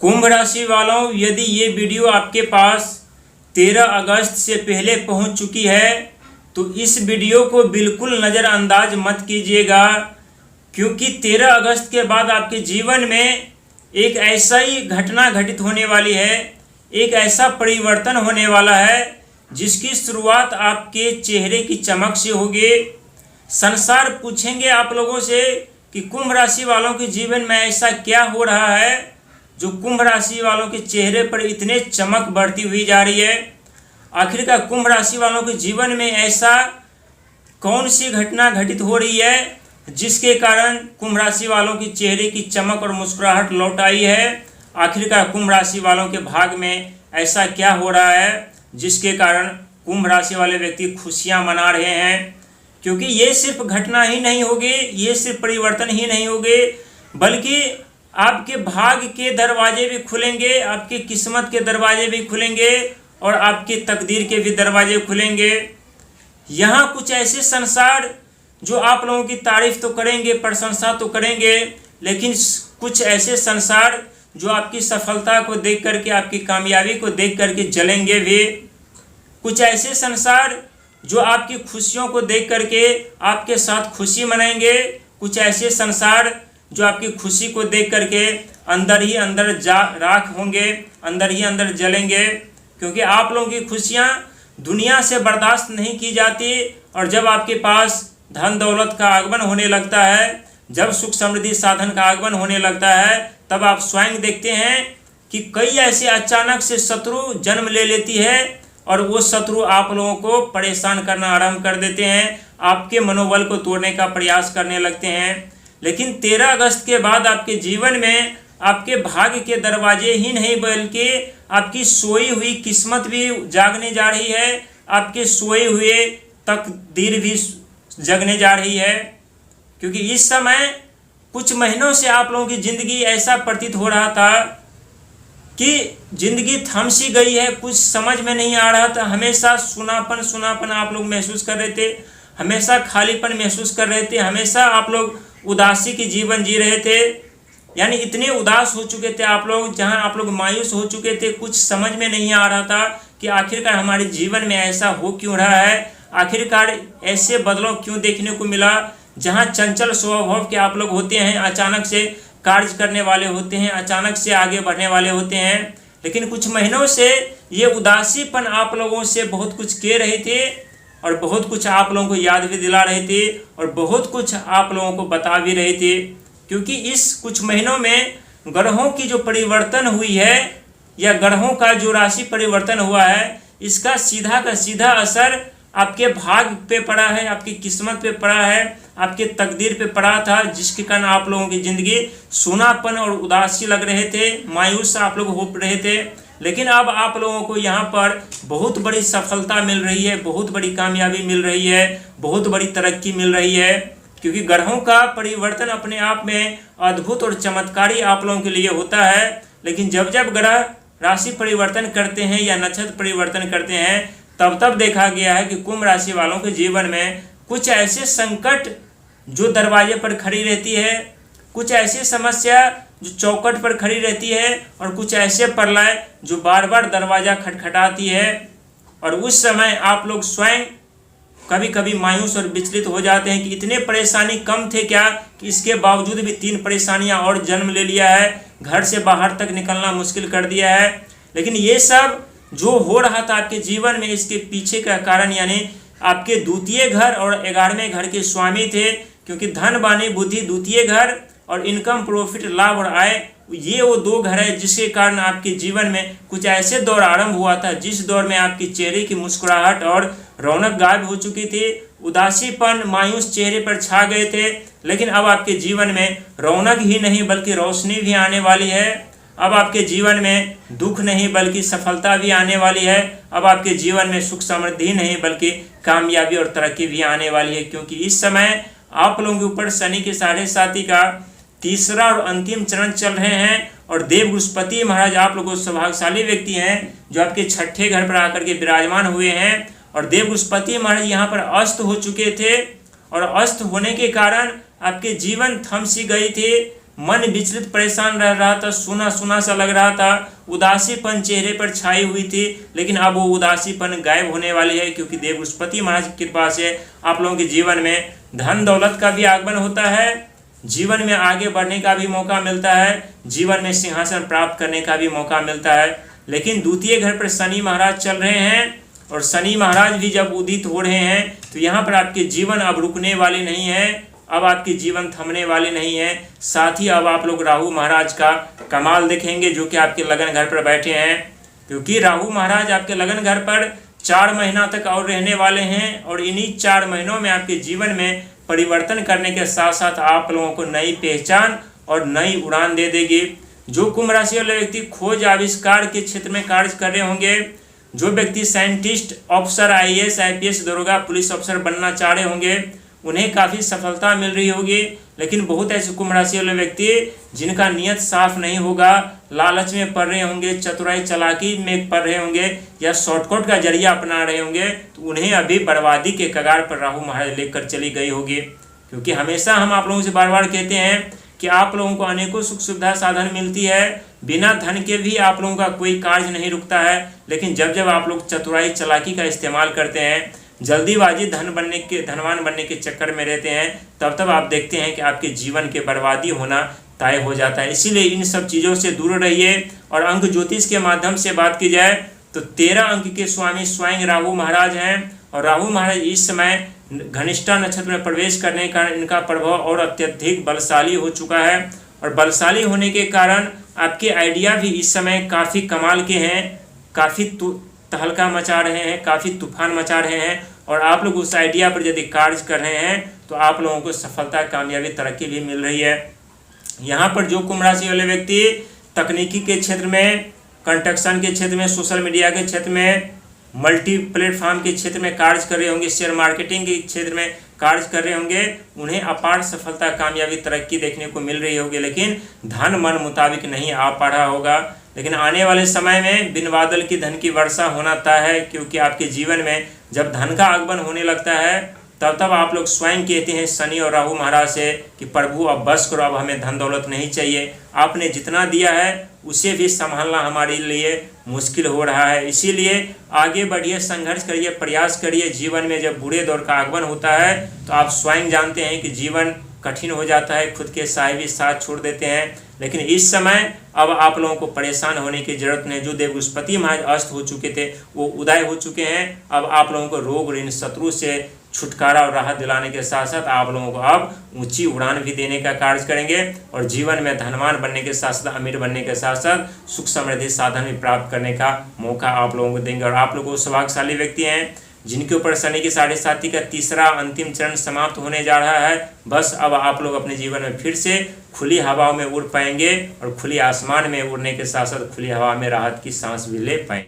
कुंभ राशि वालों, यदि ये वीडियो आपके पास 13 अगस्त से पहले पहुंच चुकी है तो इस वीडियो को बिल्कुल नज़रअंदाज मत कीजिएगा, क्योंकि 13 अगस्त के बाद आपके जीवन में एक ऐसा ही घटना घटित होने वाली है, एक ऐसा परिवर्तन होने वाला है जिसकी शुरुआत आपके चेहरे की चमक से होगी। संसार पूछेंगे आप लोगों से कि कुंभ राशि वालों के जीवन में ऐसा क्या हो रहा है जो कुंभ राशि वालों के चेहरे पर इतने चमक बढ़ती हुई जा रही है। आखिरकार कुंभ राशि वालों के जीवन में ऐसा कौन सी घटना घटित हो रही है जिसके कारण कुंभ राशि वालों की चेहरे की चमक और मुस्कुराहट लौट आई है। आखिरकार कुंभ राशि वालों के भाग में ऐसा क्या हो रहा है जिसके कारण कुंभ राशि वाले व्यक्ति खुशियां मना रहे हैं। क्योंकि ये सिर्फ घटना ही नहीं होगी, ये सिर्फ परिवर्तन ही नहीं होगे, बल्कि आपके भाग्य के दरवाजे भी खुलेंगे, आपकी किस्मत के दरवाजे भी खुलेंगे और आपकी तकदीर के भी दरवाजे खुलेंगे। यहाँ कुछ ऐसे संसार जो आप लोगों की तारीफ तो करेंगे, प्रशंसा तो करेंगे, लेकिन कुछ ऐसे संसार जो आपकी सफलता को देख करके, आपकी कामयाबी को देख करके जलेंगे भी। कुछ ऐसे संसार जो आपकी खुशियों को देख करके आपके साथ खुशी मनाएंगे। कुछ ऐसे संसार जो आपकी खुशी को देख करके अंदर ही अंदर राख होंगे, अंदर ही अंदर जलेंगे, क्योंकि आप लोगों की खुशियाँ दुनिया से बर्दाश्त नहीं की जाती। और जब आपके पास धन दौलत का आगमन होने लगता है, जब सुख समृद्धि साधन का आगमन होने लगता है, तब आप स्वयं देखते हैं कि कई ऐसे अचानक से शत्रु जन्म ले लेती है और वो शत्रु आप लोगों को परेशान करना आरंभ कर देते हैं, आपके मनोबल को तोड़ने का प्रयास करने लगते हैं। लेकिन 13 अगस्त के बाद आपके जीवन में आपके भाग्य के दरवाजे ही नहीं बल्कि आपकी सोई हुई किस्मत भी जागने जा रही है, आपके सोए हुए तकदीर भी जगने जा रही है। क्योंकि इस समय कुछ महीनों से आप लोगों की ज़िंदगी ऐसा प्रतीत हो रहा था कि ज़िंदगी थम सी गई है, कुछ समझ में नहीं आ रहा था। हमेशा सुनापन आप लोग महसूस कर रहे थे, हमेशा खालीपन महसूस कर रहे थे, हमेशा आप लोग उदासी की जीवन जी रहे थे। यानी इतने उदास हो चुके थे आप लोग, जहां आप लोग मायूस हो चुके थे। कुछ समझ में नहीं आ रहा था कि आखिरकार हमारे जीवन में ऐसा हो क्यों रहा है, आखिरकार ऐसे बदलाव क्यों देखने को मिला। जहां चंचल स्वभाव के आप लोग होते हैं, अचानक से कार्य करने वाले होते हैं, अचानक से आगे बढ़ने वाले होते हैं, लेकिन कुछ महीनों से ये उदासीपन आप लोगों से बहुत कुछ कह रहे थे और बहुत कुछ आप लोगों को याद भी दिला रहे थे और बहुत कुछ आप लोगों को बता भी रहे थे। क्योंकि इस कुछ महीनों में ग्रहों की जो परिवर्तन हुई है या ग्रहों का जो राशि परिवर्तन हुआ है, इसका सीधा का सीधा असर आपके भाग्य पे पड़ा है, आपकी किस्मत पे पड़ा है, आपके तकदीर पे पड़ा था, जिसके कारण आप लोगों की ज़िंदगी सूनापन और उदासी लग रहे थे, मायूस आप लोग हो रहे थे। लेकिन अब आप लोगों को यहाँ पर बहुत बड़ी सफलता मिल रही है, बहुत बड़ी कामयाबी मिल रही है, बहुत बड़ी तरक्की मिल रही है। क्योंकि ग्रहों का परिवर्तन अपने आप में अद्भुत और चमत्कारी आप लोगों के लिए होता है। लेकिन जब जब ग्रह राशि परिवर्तन करते हैं या नक्षत्र परिवर्तन करते हैं, तब तब देखा गया है कि कुंभ राशि वालों के जीवन में कुछ ऐसे संकट जो दरवाजे पर खड़ी रहती है, कुछ ऐसी समस्या जो चौखट पर खड़ी रहती है और कुछ ऐसे प्रलय जो बार बार दरवाज़ा खटखटाती है। और उस समय आप लोग स्वयं कभी कभी मायूस और विचलित हो जाते हैं कि इतने परेशानी कम थे क्या कि इसके बावजूद भी 3 परेशानियां और जन्म ले लिया है, घर से बाहर तक निकलना मुश्किल कर दिया है। लेकिन ये सब जो हो रहा था आपके जीवन में, इसके पीछे का कारण यानी आपके द्वितीय घर और 11वें घर के स्वामी थे। क्योंकि धन वाणी बुद्धि द्वितीय घर और इनकम प्रॉफिट लाभ और आय, ये वो 2 घर है जिसके कारण आपके जीवन में कुछ ऐसे दौर आरंभ हुआ था जिस दौर में आपके चेहरे की मुस्कुराहट और रौनक गायब हो चुकी थी, उदासीपन मायूस चेहरे पर छा गए थे। लेकिन अब आपके जीवन में रौनक ही नहीं बल्कि रोशनी भी आने वाली है। अब आपके जीवन में दुख नहीं बल्कि सफलता भी आने वाली है। अब आपके जीवन में सुख समृद्धि नहीं बल्कि कामयाबी और तरक्की भी आने वाली है। क्योंकि इस समय आप लोगों के ऊपर शनि के 7.5 का तीसरा और अंतिम चरण चल रहे हैं और देव बृहस्पति महाराज आप लोगों सौभाग्यशाली व्यक्ति हैं जो आपके 6ठे घर पर आकर के विराजमान हुए हैं। और देव बृहस्पति महाराज यहाँ पर अस्त हो चुके थे और अस्त होने के कारण आपके जीवन थम सी गई थी, मन विचलित परेशान रह रहा था, सूना सूना सा लग रहा था, उदासीपन चेहरे पर छाई हुई थी। लेकिन अब वो उदासीपन गायब होने वाली है, क्योंकि देव बृहस्पति महाराज की कृपा से आप लोगों के जीवन में धन दौलत का भी आगमन होता है, जीवन में आगे बढ़ने का भी मौका मिलता है, जीवन में सिंहासन प्राप्त करने का भी मौका मिलता है। लेकिन द्वितीय घर पर शनि महाराज चल रहे हैं, और शनि महाराज भी जब उदित हो रहे हैं तो यहाँ पर आपके जीवन अब रुकने वाले नहीं है, अब आपकी जीवन थमने वाले नहीं है। साथ ही अब आप लोग राहु महाराज का कमाल देखेंगे, जो कि आपके लगन घर पर बैठे हैं, क्योंकि राहु महाराज आपके लगन घर पर 4 महीना तक और रहने वाले हैं, और इन्हीं 4 महीनों में आपके जीवन में परिवर्तन करने के साथ साथ आप लोगों को नई पहचान और नई उड़ान दे देगी। जो कुंभ राशि वाले व्यक्ति खोज आविष्कार के क्षेत्र में कार्य कर रहे होंगे, जो व्यक्ति साइंटिस्ट, ऑफिसर, IAS, IPS, दरोगा, पुलिस अफसर बनना चाह रहे होंगे, उन्हें काफ़ी सफलता मिल रही होगी। लेकिन बहुत ऐसे कुंभ राशि वाले व्यक्ति जिनका नियत साफ नहीं होगा, लालच में पड़ रहे होंगे, चतुराई चालाकी में पड़ रहे होंगे, या शॉर्टकट का जरिया अपना रहे होंगे, तो उन्हें अभी बर्बादी के कगार पर राहु महाराज लेकर चली गई होगी। क्योंकि हमेशा हम आप लोगों से बार बार कहते हैं कि आप लोगों को अनेकों सुख सुविधा साधन मिलती है, बिना धन के भी आप लोगों का कोई कार्य नहीं रुकता है। लेकिन जब जब आप लोग चतुराई चालाकी का इस्तेमाल करते हैं, जल्दीबाजी धनवान बनने के चक्कर में रहते हैं, तब तब आप देखते हैं कि आपके जीवन के बर्बादी होना तय हो जाता है। इसीलिए इन सब चीज़ों से दूर रहिए। और अंक ज्योतिष के माध्यम से बात की जाए तो 13 अंक के स्वामी स्वयं राहु महाराज हैं, और राहु महाराज इस समय घनिष्ठा नक्षत्र में प्रवेश करने का इनका प्रभाव और अत्यधिक बलशाली हो चुका है। और बलशाली होने के कारण आपके आइडिया भी इस समय काफ़ी कमाल के हैं, काफ़ी तहलका मचा रहे हैं, काफ़ी तूफान मचा रहे हैं। और आप लोग उस आइडिया पर यदि कार्य कर रहे हैं तो आप लोगों को सफलता, कामयाबी, तरक्की भी मिल रही है। यहाँ पर जो कुंभ राशि वाले व्यक्ति तकनीकी के क्षेत्र में, कंस्ट्रक्शन के क्षेत्र में, सोशल मीडिया के क्षेत्र में, मल्टी प्लेटफॉर्म के क्षेत्र में कार्य कर रहे होंगे, शेयर मार्केटिंग के क्षेत्र में कार्य कर रहे होंगे, उन्हें अपार सफलता, कामयाबी, तरक्की देखने को मिल रही होगी। लेकिन धन मन मुताबिक नहीं आ पा रहा होगा। लेकिन आने वाले समय में बिन बादल की धन की वर्षा होना तय है, क्योंकि आपके जीवन में जब धन का आगमन होने लगता है तब तब आप लोग स्वयं कहते हैं शनि और राहु महाराज से कि प्रभु अब बस करो, अब हमें धन दौलत नहीं चाहिए, आपने जितना दिया है उसे भी संभालना हमारे लिए मुश्किल हो रहा है। इसीलिए आगे बढ़िए, संघर्ष करिए, प्रयास करिए। जीवन में जब बुरे दौर का आगमन होता है तो आप स्वयं जानते हैं कि जीवन कठिन हो जाता है, खुद के साहिबी साथ छोड़ देते हैं। लेकिन इस समय अब आप लोगों को परेशान होने की जरूरत नहीं। जो देव बृहस्पति महाराज अस्त हो चुके थे वो उदय हो चुके हैं। अब आप लोगों को रोग, ऋण, शत्रु से छुटकारा और राहत दिलाने के साथ साथ आप लोगों को अब ऊंची उड़ान भी देने का कार्य करेंगे, और जीवन में धनवान बनने के साथ साथ, अमीर बनने के साथ साथ सुख समृद्धि साधन भी प्राप्त करने का मौका आप लोगों को देंगे। और आप लोग सौभाग्यशाली व्यक्ति हैं जिनके ऊपर शनि की 7.5 का तीसरा अंतिम चरण समाप्त होने जा रहा है। बस अब आप लोग अपने जीवन में फिर से खुली हवाओं में उड़ पाएंगे, और खुली आसमान में उड़ने के साथ साथ खुली हवा में राहत की सांस भी ले पाएंगे।